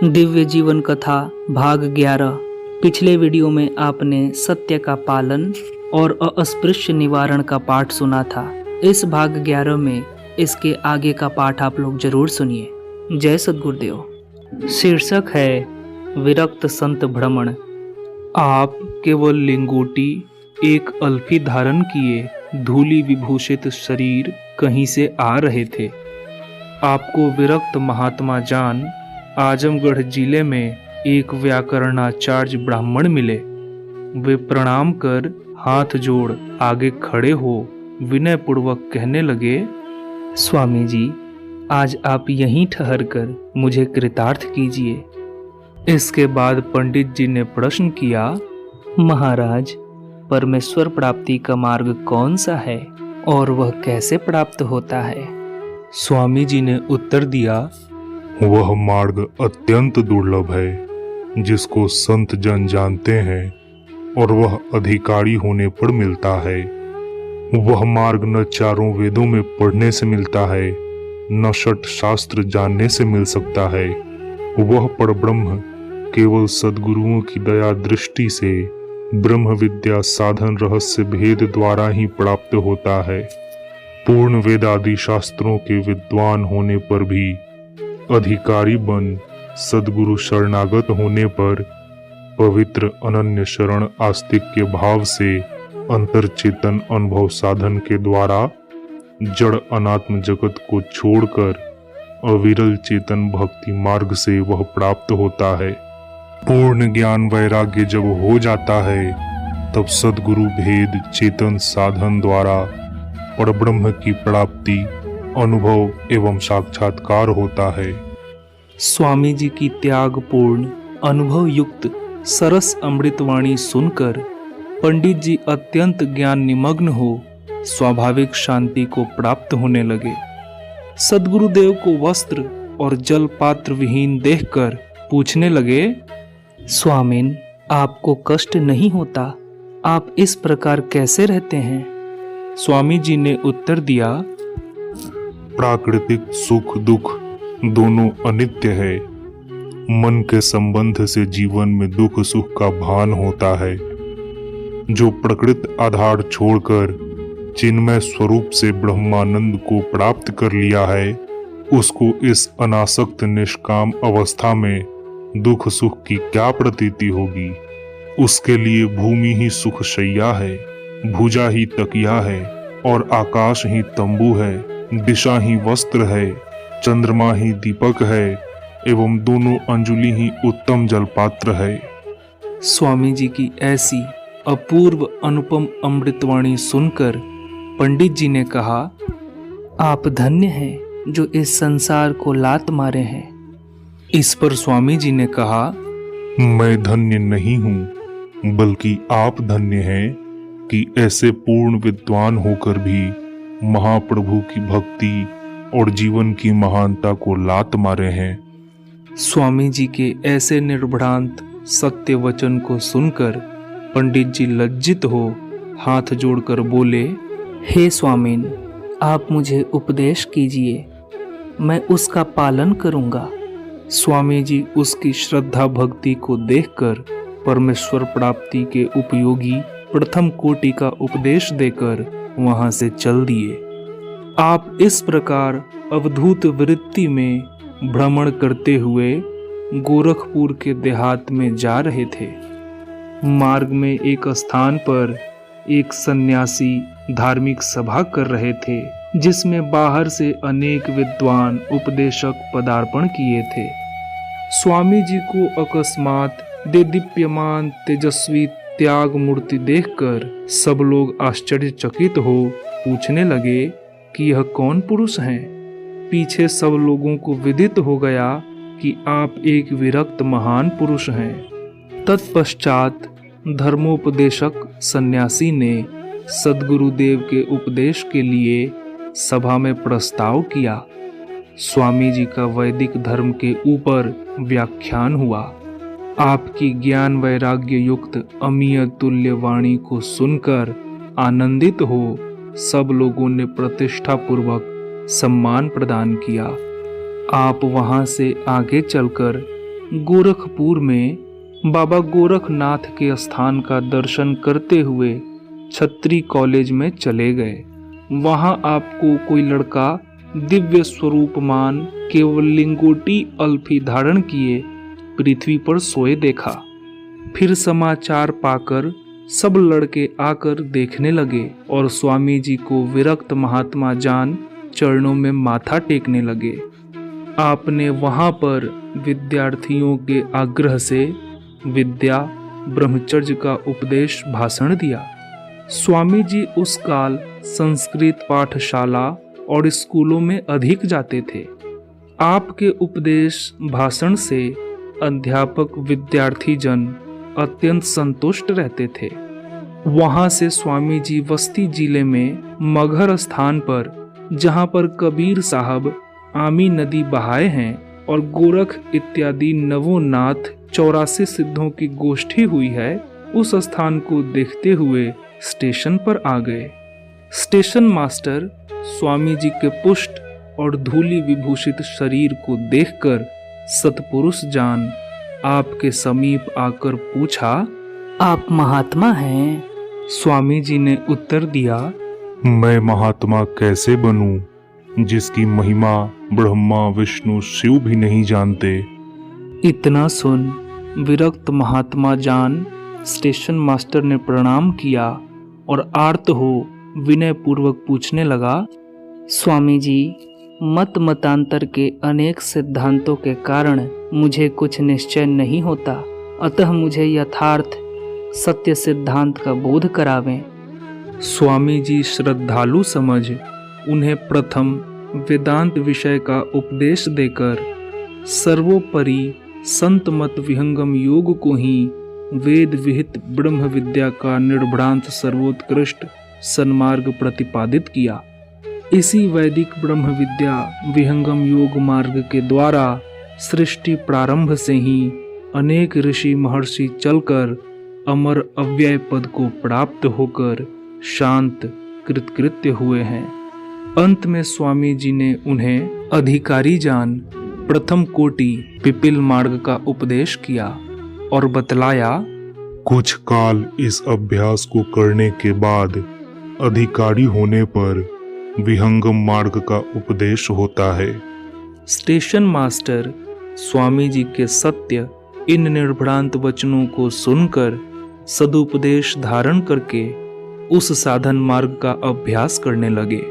दिव्य जीवन कथा भाग 11। पिछले वीडियो में आपने सत्य का पालन और अस्पृश्य निवारण का पाठ सुना था। इस भाग 11 में इसके आगे का पाठ आप लोग जरूर सुनिए। जय सद्गुरुदेव। शीर्षक है विरक्त संत भ्रमण। आप केवल लिंगोटी एक अल्फी धारण किए धूलि विभूषित शरीर कहीं से आ रहे थे। आपको विरक्त महात्मा जान आजमगढ़ जिले में एक व्याकरणाचार्य ब्राह्मण मिले। वे प्रणाम कर हाथ जोड़ आगे खड़े हो विनय पूर्वक कहने लगे, स्वामी जी, आज आप यहीं ठहर कर मुझे कृतार्थ कीजिए। इसके बाद पंडित जी ने प्रश्न किया, महाराज, परमेश्वर प्राप्ति का मार्ग कौन सा है और वह कैसे प्राप्त होता है? स्वामी जी ने उत्तर दिया, वह मार्ग अत्यंत दुर्लभ है जिसको संत जन जानते हैं और वह अधिकारी होने पर मिलता है। वह मार्ग न चारों वेदों में पढ़ने से मिलता है, न षट शास्त्र जानने से मिल सकता है। वह परब्रह्म केवल सद्गुरुओं की दया दृष्टि से ब्रह्म विद्या साधन रहस्य भेद द्वारा ही प्राप्त होता है। पूर्ण वेदादि शास्त्रों के विद्वान होने पर भी अधिकारी बन सद्गुरु शरणागत होने पर पवित्र अनन्य शरण आस्तिक के भाव से अंतर चेतन अनुभव साधन के द्वारा जड़ अनात्म जगत को छोड़कर अविरल चेतन भक्ति मार्ग से वह प्राप्त होता है। पूर्ण ज्ञान वैराग्य जब हो जाता है तब सद्गुरु भेद चेतन साधन द्वारा परब्रह्म की प्राप्ति अनुभव एवं साक्षात्कार होता है। स्वामी जी की त्यागपूर्ण अनुभव युक्त सरस अमृतवाणी सुनकर पंडित जी अत्यंत ज्ञान निमग्न हो स्वाभाविक शांति को प्राप्त होने लगे। सद्गुरुदेव को वस्त्र और जल पात्र विहीन देखकर पूछने लगे, स्वामिन, आपको कष्ट नहीं होता? आप इस प्रकार कैसे रहते हैं? स्वामी जी ने उत्तर दिया, प्राकृतिक सुख दुख दोनों अनित्य है। मन के संबंध से जीवन में दुख सुख का भान होता है। जो प्रकृत आधार छोड़कर चिन्मय स्वरूप से ब्रह्मानंद को प्राप्त कर लिया है, उसको इस अनासक्त निष्काम अवस्था में दुख सुख की क्या प्रतीति होगी? उसके लिए भूमि ही सुख शैया है, भुजा ही तकिया है और आकाश ही तंबू है, दिशा ही वस्त्र है, चंद्रमा ही दीपक है एवं दोनों अंजुलि ही उत्तम जलपात्र है। स्वामी जी की ऐसी अपूर्व अनुपम अमृतवाणी सुनकर पंडित जी ने कहा, आप धन्य हैं जो इस संसार को लात मारे हैं। इस पर स्वामी जी ने कहा, मैं धन्य नहीं हूँ, बल्कि आप धन्य हैं कि ऐसे पूर्ण विद्वान होकर भी महाप्रभु की भक्ति और जीवन की महानता को लात मारे हैं। स्वामी जी के ऐसे निर्भ्रांत सत्य वचन को सुनकर पंडित जी लज्जित हो हाथ जोड़कर बोले, हे स्वामीन, आप मुझे उपदेश कीजिए, मैं उसका पालन करूंगा। स्वामी जी उसकी श्रद्धा भक्ति को देखकर परमेश्वर प्राप्ति के उपयोगी प्रथम कोटि का उपदेश देकर वहां से चल दिए। आप इस प्रकार अवधूत वृत्ति में भ्रमण करते हुए गोरखपुर के देहात में जा रहे थे। मार्ग में एक स्थान पर एक सन्यासी धार्मिक सभा कर रहे थे, जिसमें बाहर से अनेक विद्वान उपदेशक पदार्पण किए थे। स्वामी जी को अकस्मात देदीप्यमान तेजस्वी त्याग मूर्ति देखकर सब लोग आश्चर्यचकित हो पूछने लगे कि यह कौन पुरुष हैं? पीछे सब लोगों को विदित हो गया कि आप एक विरक्त महान पुरुष हैं। तत्पश्चात धर्मोपदेशक सन्यासी ने सद्गुरुदेव के उपदेश के लिए सभा में प्रस्ताव किया। स्वामी जी का वैदिक धर्म के ऊपर व्याख्यान हुआ। आपकी ज्ञान वैराग्य युक्त अमीय तुल्य वाणी को सुनकर आनंदित हो सब लोगों ने प्रतिष्ठा पूर्वक सम्मान प्रदान किया। आप वहां से आगे चलकर गोरखपुर में बाबा गोरखनाथ के स्थान का दर्शन करते हुए छत्री कॉलेज में चले गए। वहां आपको कोई लड़का दिव्य स्वरूपमान केवल लिंगोटी अल्फी धारण किए पृथ्वी पर सोए देखा। फिर समाचार पाकर सब लड़के आकर देखने लगे और स्वामी जी को विरक्त महात्मा जान चरणों में माथा टेकने लगे। आपने वहां पर विद्यार्थियों के आग्रह से विद्या ब्रह्मचर्य का उपदेश भाषण दिया। स्वामी जी उस काल संस्कृत पाठशाला और स्कूलों में अधिक जाते थे। आपके उपदेश भाषण से अध्यापक विद्यार्थी जन अत्यंत संतुष्ट रहते थे। वहां से स्वामी जी बस्ती जिले में मगहर स्थान पर, जहां पर कबीर साहब आमी नदी बहाए हैं और गोरख इत्यादि नवोनाथ 84 सिद्धों की गोष्ठी हुई है, उस स्थान को देखते हुए स्टेशन पर आ गए। स्टेशन मास्टर स्वामी जी के पुष्ट और धूलि विभूषित शरीर को देखकर सत्पुरुष जान आपके समीप आकर पूछा, आप महात्मा हैं? स्वामी जी ने उत्तर दिया, मैं महात्मा कैसे बनूं जिसकी महिमा ब्रह्मा विष्णु शिव भी नहीं जानते। इतना सुन विरक्त महात्मा जान स्टेशन मास्टर ने प्रणाम किया और आर्त हो विनय पूर्वक पूछने लगा, स्वामी जी, मत मतांतर के अनेक सिद्धांतों के कारण मुझे कुछ निश्चय नहीं होता, अतः मुझे यथार्थ सत्य सिद्धांत का बोध करावें। स्वामी जी श्रद्धालु समझ उन्हें प्रथम वेदांत विषय का उपदेश देकर सर्वोपरि संत मत विहंगम योग को ही वेद विहित ब्रह्म विद्या का निर्भ्रांत सर्वोत्कृष्ट सन्मार्ग प्रतिपादित किया। इसी वैदिक ब्रह्म विद्या विहंगम योग मार्ग के द्वारा सृष्टि प्रारंभ से ही अनेक ऋषि महर्षि चलकर अमर अव्यय पद को प्राप्त होकर शांत कृतकृत्य हुए हैं। अंत में स्वामी जी ने उन्हें अधिकारी जान प्रथम कोटि पिपिल मार्ग का उपदेश किया और बतलाया, कुछ काल इस अभ्यास को करने के बाद अधिकारी होने पर विहंगम मार्ग का उपदेश होता है। स्टेशन मास्टर स्वामी जी के सत्य इन निर्भ्रांत वचनों को सुनकर सदुपदेश धारण करके उस साधन मार्ग का अभ्यास करने लगे।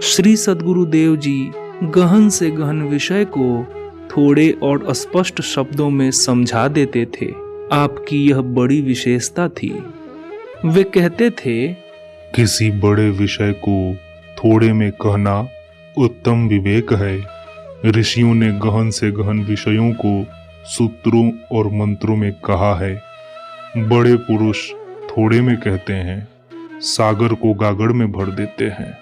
श्री सद्गुरुदेव जी गहन से गहन विषय को थोड़े और स्पष्ट शब्दों में समझा देते थे। आपकी यह बड़ी विशेषता थी। वे कहते थे, किसी बड़े विषय को थोड़े में कहना उत्तम विवेक है। ऋषियों ने गहन से गहन विषयों को सूत्रों और मंत्रों में कहा है। बड़े पुरुष थोड़े में कहते हैं, सागर को गागड़ में भर देते हैं।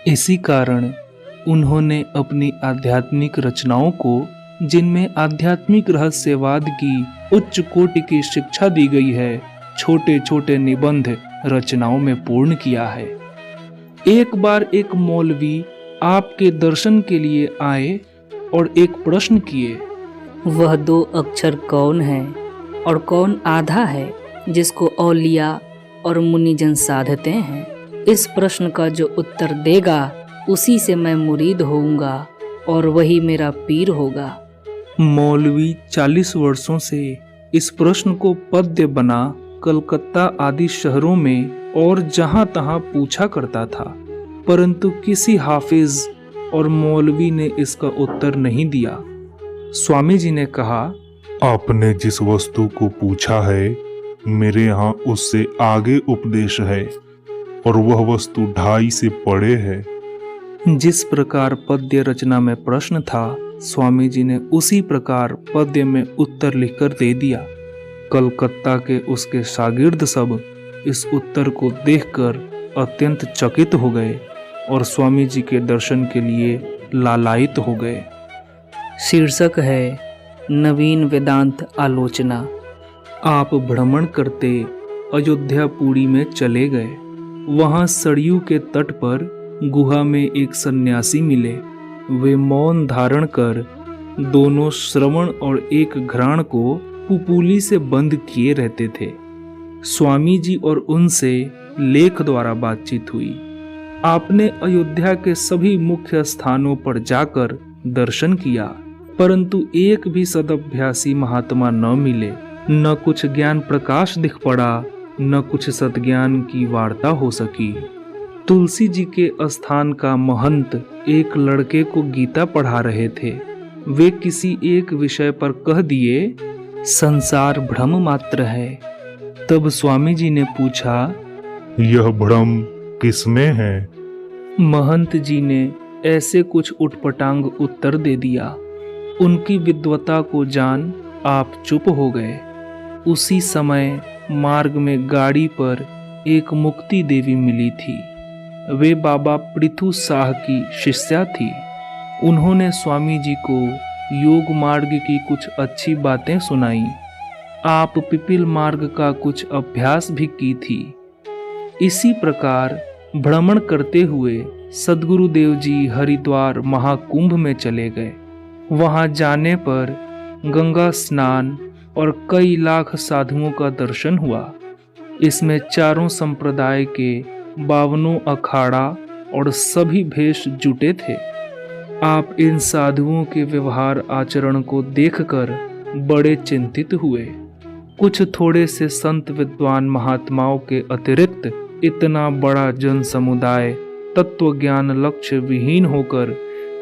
इसी कारण उन्होंने अपनी आध्यात्मिक रचनाओं को, जिनमें आध्यात्मिक रहस्यवाद की उच्च कोटि की शिक्षा दी गई है, छोटे छोटे निबंध रचनाओं में पूर्ण किया है। एक बार एक मौलवी आपके दर्शन के लिए आए और एक प्रश्न किए, वह 2 अक्षर कौन है और कौन आधा है जिसको औलिया और मुनिजन साधते हैं? इस प्रश्न का जो उत्तर देगा उसी से मैं मुरीद होऊंगा और वही मेरा पीर होगा। मौलवी 40 वर्षों से इस प्रश्न को पद्य बना कलकत्ता आदि शहरों में और जहां तहां पूछा करता था, परंतु किसी हाफिज और मौलवी ने इसका उत्तर नहीं दिया। स्वामी जी ने कहा, आपने जिस वस्तु को पूछा है, मेरे यहाँ उससे आगे उपदेश है और वह वस्तु 2.5 से परे है। जिस प्रकार पद्य रचना में प्रश्न था, स्वामी जी ने उसी प्रकार पद्य में उत्तर लिखकर दे दिया। कलकत्ता के उसके शागिर्द सब इस उत्तर को देखकर अत्यंत चकित हो गए और स्वामी जी के दर्शन के लिए लालायित हो गए। शीर्षक है नवीन वेदांत आलोचना। आप भ्रमण करते अयोध्यापुरी में चले गए। वहां सरयू के तट पर गुहा में एक सन्यासी मिले। वे मौन धारण कर दोनों श्रवण और एक घ्राण को पुपूली से बंद किए रहते थे। स्वामी जी और उनसे लेख द्वारा बातचीत हुई। आपने अयोध्या के सभी मुख्य स्थानों पर जाकर दर्शन किया, परंतु एक भी सदभ्यासी महात्मा न मिले। न कुछ ज्ञान प्रकाश दिख पड़ा, न कुछ सद्ज्ञान की वार्ता हो सकी। तुलसी जी के स्थान का महंत एक लड़के को गीता पढ़ा रहे थे। वे किसी एक विषय पर कह दिए, संसार भ्रम मात्र है। तब स्वामी जी ने पूछा, यह भ्रम किसमें है? महंत जी ने ऐसे कुछ उटपटांग उत्तर दे दिया। उनकी विद्वता को जान आप चुप हो गए। उसी समय मार्ग में गाड़ी पर एक मुक्ति देवी मिली थी। वे बाबा पृथु शाह की शिष्या थी। उन्होंने स्वामी जी को योग मार्ग की कुछ अच्छी बातें सुनाई। आप पिपील मार्ग का कुछ अभ्यास भी की थी। इसी प्रकार भ्रमण करते हुए सद्गुरुदेव जी हरिद्वार महाकुंभ में चले गए। वहां जाने पर गंगा स्नान और कई लाख साधुओं का दर्शन हुआ। इसमें चारों संप्रदाय के 52 अखाड़ा और सभी भेष जुटे थे। आप इन साधुओं के व्यवहार आचरण को देखकर बड़े चिंतित हुए। कुछ थोड़े से संत विद्वान महात्माओं के अतिरिक्त इतना बड़ा जन समुदाय तत्व ज्ञान लक्ष्य विहीन होकर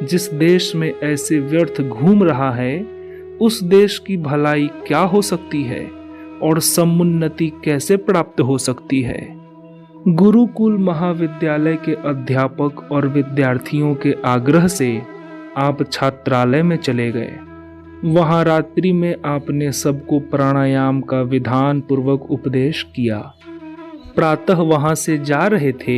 जिस देश में ऐसे व्यर्थ घूम रहा है, उस देश की भलाई क्या हो सकती है और समुन्नति कैसे प्राप्त हो सकती है। गुरुकुल महाविद्यालय के अध्यापक और विद्यार्थियों के आग्रह से आप छात्रालय में चले गए। वहां रात्रि में आपने सबको प्राणायाम का विधान पूर्वक उपदेश किया। प्रातः वहां से जा रहे थे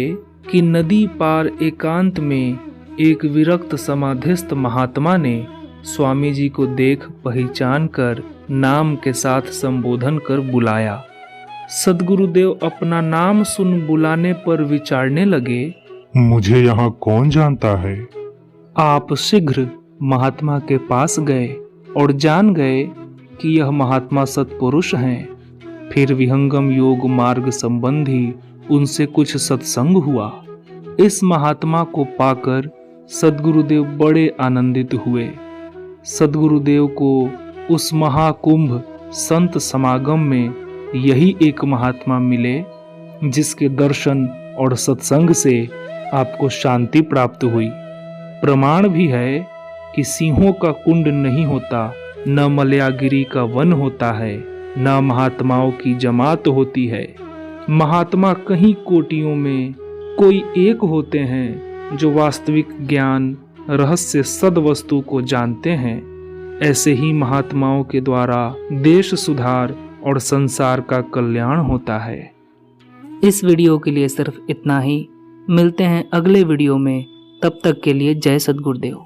कि नदी पार एकांत में एक विरक्त समाधिस्थ महात्मा ने स्वामी जी को देख पहचान कर नाम के साथ संबोधन कर बुलाया। सद्गुरुदेव अपना नाम सुन बुलाने पर विचारने लगे, मुझे यहाँ कौन जानता है? आप शीघ्र महात्मा के पास गए और जान गए कि यह महात्मा सत्पुरुष हैं। फिर विहंगम योग मार्ग संबंधी उनसे कुछ सत्संग हुआ। इस महात्मा को पाकर सद्गुरुदेव बड़े आनंदित हुए। सद्गुरुदेव को उस महाकुंभ संत समागम में यही एक महात्मा मिले जिसके दर्शन और सत्संग से आपको शांति प्राप्त हुई। प्रमाण भी है कि सिंहों का कुंड नहीं होता, न मलयागिरी का वन होता है, न महात्माओं की जमात होती है। महात्मा कहीं कोटियों में कोई एक होते हैं जो वास्तविक ज्ञान रहस्य सद्वस्तु को जानते हैं। ऐसे ही महात्माओं के द्वारा देश सुधार और संसार का कल्याण होता है। इस वीडियो के लिए सिर्फ इतना ही। मिलते हैं अगले वीडियो में। तब तक के लिए जय सद्गुरुदेव।